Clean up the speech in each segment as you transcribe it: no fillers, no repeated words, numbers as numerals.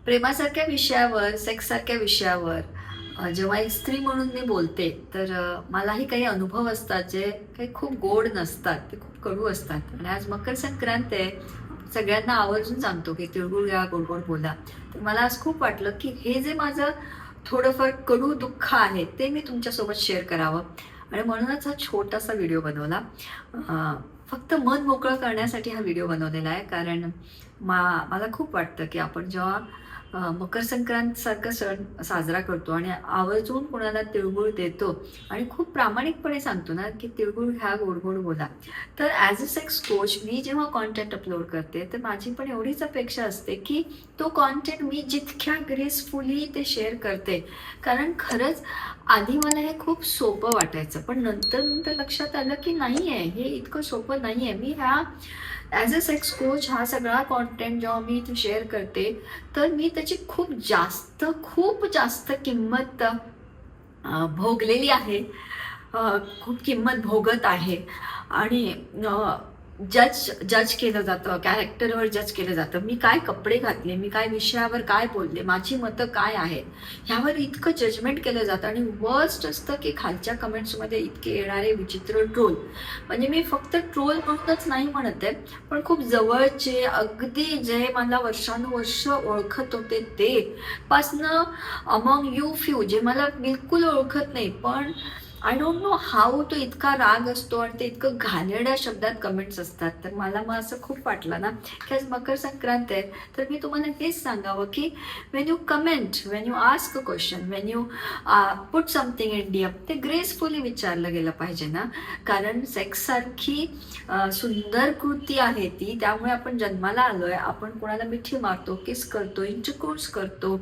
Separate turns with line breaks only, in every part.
प्रेमासारख्या विषयावर, सेक्ससारख्या विषयावर जेव्हा एक स्त्री म्हणून मी बोलते, तर मलाही काही अनुभव असतात जे काही खूप गोड नसतात, ते खूप कडू असतात. आणि आज मकर संक्रांत आहे, सगळ्यांना आवर्जून सांगतो की तिळगुळ घ्या, गोड गोड बोला. तर मला आज खूप वाटलं की हे जे माझं थोडंफार कडू दुःख आहे, ते मी तुमच्यासोबत शेअर करावं. आणि म्हणूनच हा छोटासा व्हिडिओ बनवला. फक्त मन मोकळं करण्यासाठी हा व्हिडिओ बनवलेला आहे. कारण मला खूप वाटतं की आपण जेव्हा मकर संक्रांत सारखा सण साजरा करतो आणि आवर्जून कोणाला तिळगुळ देतो आणि खूप प्रामाणिकपणे सांगतो ना की तिळगुळ घ्या, गोड गोड बोला. तर ॲज अ सेक्स कोच मी जेव्हा कॉन्टेंट अपलोड करते, तर माझी पण एवढीच अपेक्षा असते की तो कॉन्टेंट मी जितक्या ग्रेसफुली ते शेअर करते. कारण खरंच आधी मला हे खूप सोपं वाटायचं, पण नंतर नंतर लक्षात आलं की नाही आहे, हे इतकं सोपं नाही आहे. मी ह्या ॲज अ सेक्स कोच हा सगळा कॉन्टेंट जेव्हा मी इथे शेअर करते, तर मी त्याची खूप जास्त किंमत भोगलेली आहे. खूप किंमत भोगत आहे. आणि जज केलं जातं, कॅरेक्टरवर जज केलं जातं. मी काय कपडे घातले, मी काय विषयावर काय बोलले, माझी मतं काय आहेत, ह्यावर इतकं जजमेंट केलं जातं. आणि वर्स्ट असतं की खालच्या कमेंट्समध्ये इतके येणारे विचित्र ट्रोल. म्हणजे मी फक्त ट्रोल म्हणूनच नाही म्हणत आहे, पण खूप जवळचे, अगदी जे मला वर्षानुवर्ष ओळखत होते ते पासनं अमॉंग यू फ्यू जे मला बिलकुल ओळखत नाही, पण आय डोंट नो हाऊ तो इतका राग असतो आणि ते इतकं घाणेरड्या शब्दात कमेंट्स असतात. तर मला मग असं खूप वाटलं ना की आज मकर संक्रांत आहे, तर मी तुम्हाला हेच सांगावं की Wien you comment, Wien you ask a question, Wien you put something in DM, ते ग्रेसफुली विचारलं गेलं पाहिजे ना. कारण सेक्ससारखी सुंदर कृती आहे ती, त्यामुळे आपण जन्माला आलोय. आपण कोणाला मिठी मारतो, किस करतो, इंटरकोर्स करतो.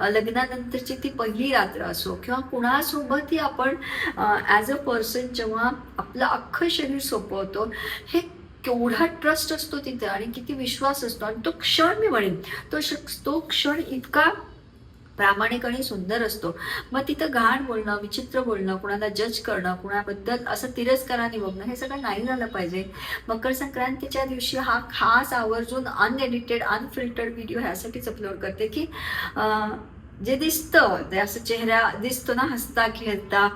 लग्नानंतरची ती पहिली रात्र असो किंवा कुणासोबतही आपण ॲज अ पर्सन जेव्हा आपलं अख्खं शरीर सोपवतो, हे केवढा ट्रस्ट असतो तिथे आणि किती विश्वास असतो. आणि तो क्षण मी म्हणेन, तो क्षण इतका प्रामाणिक आणि सुंदर असतो. मग तिथं घाण बोलणं, विचित्र बोलणं, कुणाला जज करणं, कुणाबद्दल असं तिरस्काराने बघणं, हे सगळं नाही झालं पाहिजे. मकर संक्रांतीच्या दिवशी हा खास आवर्जून अनएडिटेड, अनफिल्टर्ड व्हिडिओ ह्यासाठीच अपलोड करते की जे दिसतं ते असं चेहरा दिसतो ना हसता खेळता,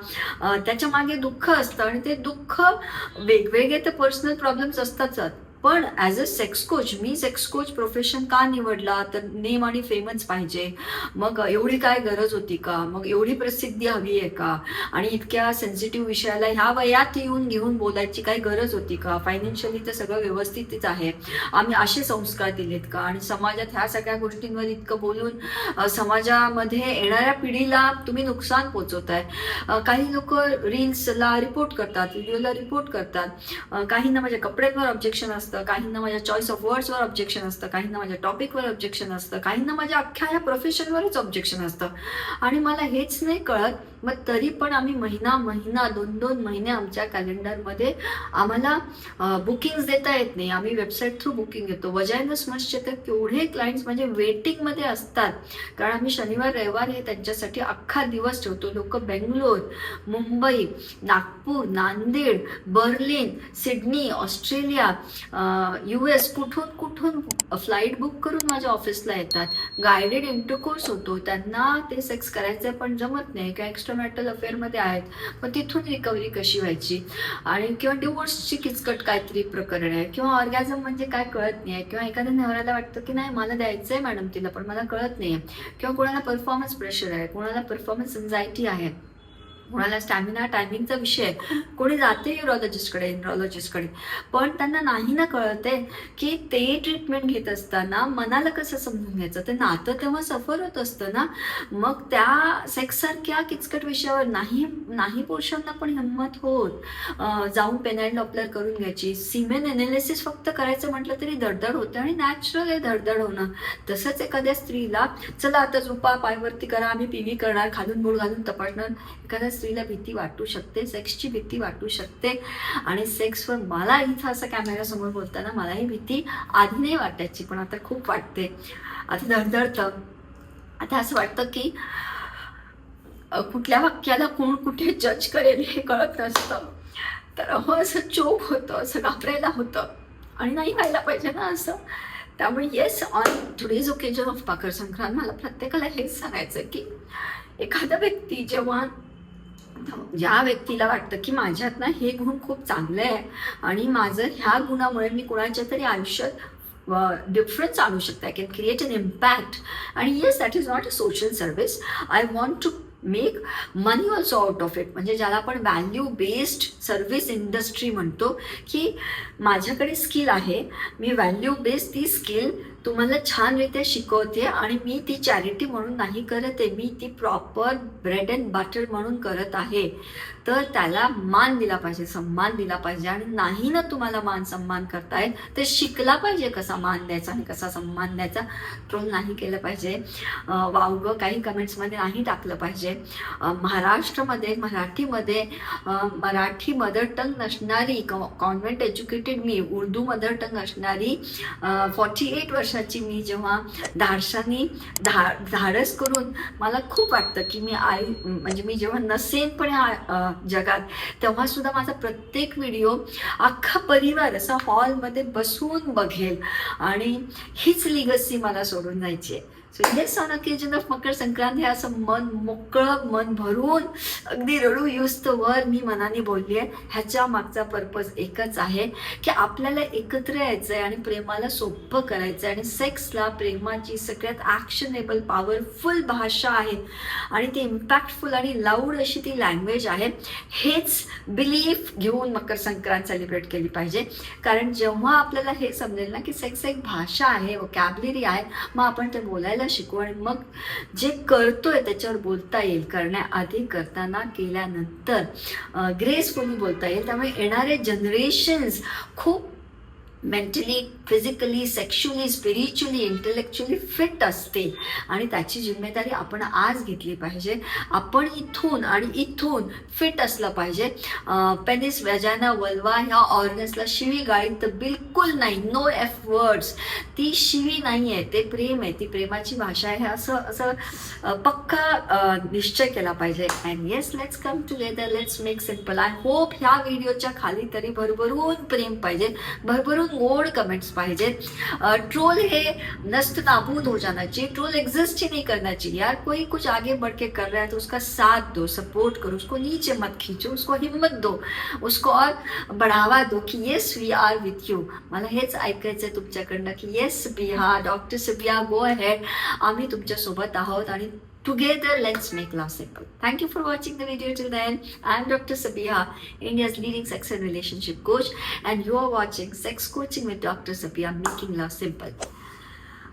त्याच्या मागे दुःख असतं. आणि ते दुःख वेगवेगळे तर पर्सनल प्रॉब्लेम्स असतातच, पण as a sex coach, me sex coach profession का निवडला, तर नेम आणि फेमच पाहिजे. मग एवढी काय गरज होती का, मग एवढी प्रसिद्धी हवी आहे का, आणि इतक्या सेन्सिटिव्ह विषयाला ह्या वयात येऊन घेऊन बोलायची काही गरज होती का, फायनान्शियली तर सगळं व्यवस्थितच आहे, आम्ही असे संस्कार दिलेत का, आणि समाजात ह्या सगळ्या गोष्टींवर इतकं बोलून समाजामध्ये येणाऱ्या पिढीला तुम्ही नुकसान पोचवताय. काही लोक रील्सला रिपोर्ट करतात, व्हिडिओला रिपोर्ट करतात. काहींना माझ्या कपड्यांवर ऑब्जेक्शन असतं, काहींना माझ्या चॉईस ऑफ वर्ड्सवर ऑब्जेक्शन असतं, काहींना माझ्या टॉपिकवर ऑब्जेक्शन असतं, काहींना माझ्या अख्ख्या ह्या प्रोफेशनवरच ऑब्जेक्शन असतं. आणि मला हेच नाही कळत, मग तरी पण आम्ही महिना 2-2 महिने आमच्या कॅलेंडरमध्ये आम्हाला बुकिंग्स देता येत नाही. आम्ही वेबसाईट थ्रू बुकिंग घेतो. वजायनस मस्टचे तर केवढे क्लायंट्स म्हणजे वेटिंगमध्ये असतात, कारण आम्ही शनिवार रविवार हे त्यांच्यासाठी अख्खा दिवस ठेवतो. लोक Bangalore, Mumbai, Nagpur, Nanded, Berlin, Sydney, Australia, US, कुठून फ्लाईट बुक करून माझ्या ऑफिसला येतात. गायडेड इंटरकोर्स होतो. त्यांना ते सेक्स करायचं पण जमत नाही किंवा एक्स्ट्रा मॅरिटल अफेअरमध्ये आहेत, मग तिथून रिकव्हरी कशी व्हायची, आणि किंवा डिवोर्सची किचकट काहीतरी प्रकरण आहे, किंवा ऑर्गॅझम म्हणजे काय कळत नाही आहे, किंवा एखाद्या नवऱ्याला वाटतं की नाही मला द्यायचं आहे मॅडम तिला, पण मला कळत नाही आहे, किंवा कोणाला परफॉर्मन्स प्रेशर आहे, कोणाला परफॉर्मन्स एन्झायटी आहे, कोणाला स्टॅमिना टायमिंगचा विषय आहे, कोणी जाते न्यूरोलॉजिस्टकडे, पण त्यांना नाही ना कळते की ते ट्रीटमेंट घेत असताना मनाला कसं समजून घ्यायचं. ते नातं तेव्हा सफर होत असतं ना. मग त्या सेक्ससारख्या किचकट विषयावर नाही पुरुषांना पण हिंमत होत जाऊन पेनाइल डॉपलर करून घ्यायची. सिमेन एनालिसिस फक्त करायचं म्हटलं तरी धडधड होते, आणि नॅचरल आहे धडधड होणं. तसंच एखाद्या स्त्रीला चला आता झोपा, पायवरती करा, आम्ही PV करणार, खालून बोल घालून तपासणार, एखाद्या स्त्रीला भीती वाटू शकते, सेक्सची भीती वाटू शकते. आणि सेक्सवर मला इथं असं कॅमेऱ्यासमोर बोलताना मलाही भीती आधी नाही वाटायची, पण आता खूप वाटते. आता धडधडतं. आता असं वाटतं की कुठल्या वाक्याला कोण कुठे जज करेल हे कळत नसतं. तर असं चोक होतं, असं घाबरायला होतं, आणि नाही व्हायला पाहिजे ना असं. त्यामुळे yes, on today's occasion of Makar Sankrant मला प्रत्येकाला हेच सांगायचं की एखादा व्यक्ती जेव्हा, ज्या व्यक्तीला वाटतं की माझ्यात ना हे गुण खूप चांगले आहे आणि माझं ह्या गुणामुळे मी कुणाच्या तरी आयुष्यात डिफरन्स आणू शकते, I can create an impact. आणि yes, that is not a social service, I want to make money also out of it. म्हणजे ज्याला आपण व्हॅल्यू बेस्ड सर्व्हिस इंडस्ट्री म्हणतो, की माझ्याकडे स्किल आहे, मी व्हॅल्यू बेस्ड ती स्किल तुम्हाला छानरित्या शिकवते आणि मी ती चॅरिटी म्हणून नाही करत आहे, मी ती प्रॉपर ब्रेड अँड बटर म्हणून करत आहे. तर त्याला मान दिला पाहिजे, सन्मान दिला पाहिजे. आणि नाही ना तुम्हाला मान सन्मान करताय तर शिकला पाहिजे कसा मान द्यायचा आणि कसा सन्मान द्यायचा. ट्रोल नाही केलं पाहिजे, वावगं काही कमेंट्समध्ये नाही टाकलं पाहिजे. महाराष्ट्रामध्ये मराठीमध्ये मराठी मदर टंग नसणारी, कॉन्व्हेंट एज्युकेटेड मी, उर्दू मदर टंग असणारी 48 वर्षाची मी जेव्हा धाडस करून मला खूप वाटतं की मी म्हणजे मी जेव्हा नसेन पण जगात, तेव्हा सुद्धा माझा प्रत्येक व्हिडिओ अख्खा परिवार असा हॉलमध्ये बसून बघेल आणि हीच लिगसी मला सोडून जायची आहे. So yes, on occasion of Makar Sankrant हे असं मन मोकळं, मन भरून अगदी रडू वर मी मनाने बोलली आहे. ह्याच्या मागचा पर्पज एकच आहे की आपल्याला एकत्र यायचं आहे आणि प्रेमाला सोपं करायचं आहे. आणि सेक्सला प्रेमाची सगळ्यात ॲक्शनेबल पॉवरफुल भाषा आहे आणि ती इम्पॅक्टफुल आणि लाऊड अशी ती लँग्वेज आहे. हेच बिलीफ घेऊन मकर संक्रांत सेलिब्रेट केली पाहिजे. कारण जेव्हा आपल्याला हे समजेल ना की सेक्स एक भाषा आहे, वोकॅब्युलरी आहे, मग आपण ते बोलायला शिकू आणि मग जे करतोय त्याच्यावर बोलता येईल. करण्याआधी, करताना, केल्यानंतर ग्रेसफुली बोलता येईल. त्यामुळे येणारे जनरेशन्स खूप mentally, physically, sexually, spiritually, intellectually fit असते आणि त्याची जिम्मेदारी आपण आज घेतली पाहिजे. आपण इथून फिट असलं पाहिजे. पेनिस, व्याजाना, वल्वा ह्या ऑर्गन्सला शिवी गाळी तर बिलकुल नाही. No F words. ती शिवी नाही आहे, ते प्रेम आहे, ती प्रेमाची भाषा आहे. असं पक्का निश्चय केला पाहिजे. And yes, let's come together, let's make simple. I hope ह्या व्हिडिओच्या खाली तरी भरभरून प्रेम पाहिजे, भरभरून गोड कमेंट्स पाहिजेत. ट्रोल हे नस्त नाबूद हो जाना चाहिए, ट्रोल एग्जिस्ट ही नहीं करना चाहिए. यार कोई कुछ आगे बढ़ के कर रहा है तो उसका साथ दो, सपोर्ट करो, उसको नीचे मत खींचो, उसको हिम्मत दो, उसको और बढ़ावा दो की yes we are with you. मला हेच ऐकायचंय तुमच्याकडनं की येस बिहा, डॉक्टर सबिया, गो अहेड, आम्ही तुमच्यासोबत आहोत आणि together let's make love simple. Thank you for watching the video till the end. I am Dr. Sabiha, India's leading sex and relationship coach, and you are watching Sex Coaching with Dr. Sabiha, making love simple.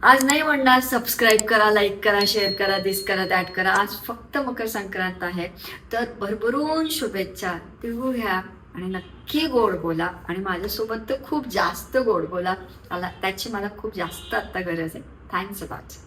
आज नाही म्हणणार subscribe करा, like करा, share करा, दिस करा, that करा. आज फक्त मकर संक्रांत आहे, तर भरभरून शुभेच्छा, तिळगुळ घ्या आणि नक्की गोड बोला. आणि माझ्यासोबत तर खूप जास्त गोड बोला, त्याची मला खूप जास्त आत्ता गरज आहे. Thanks a lot.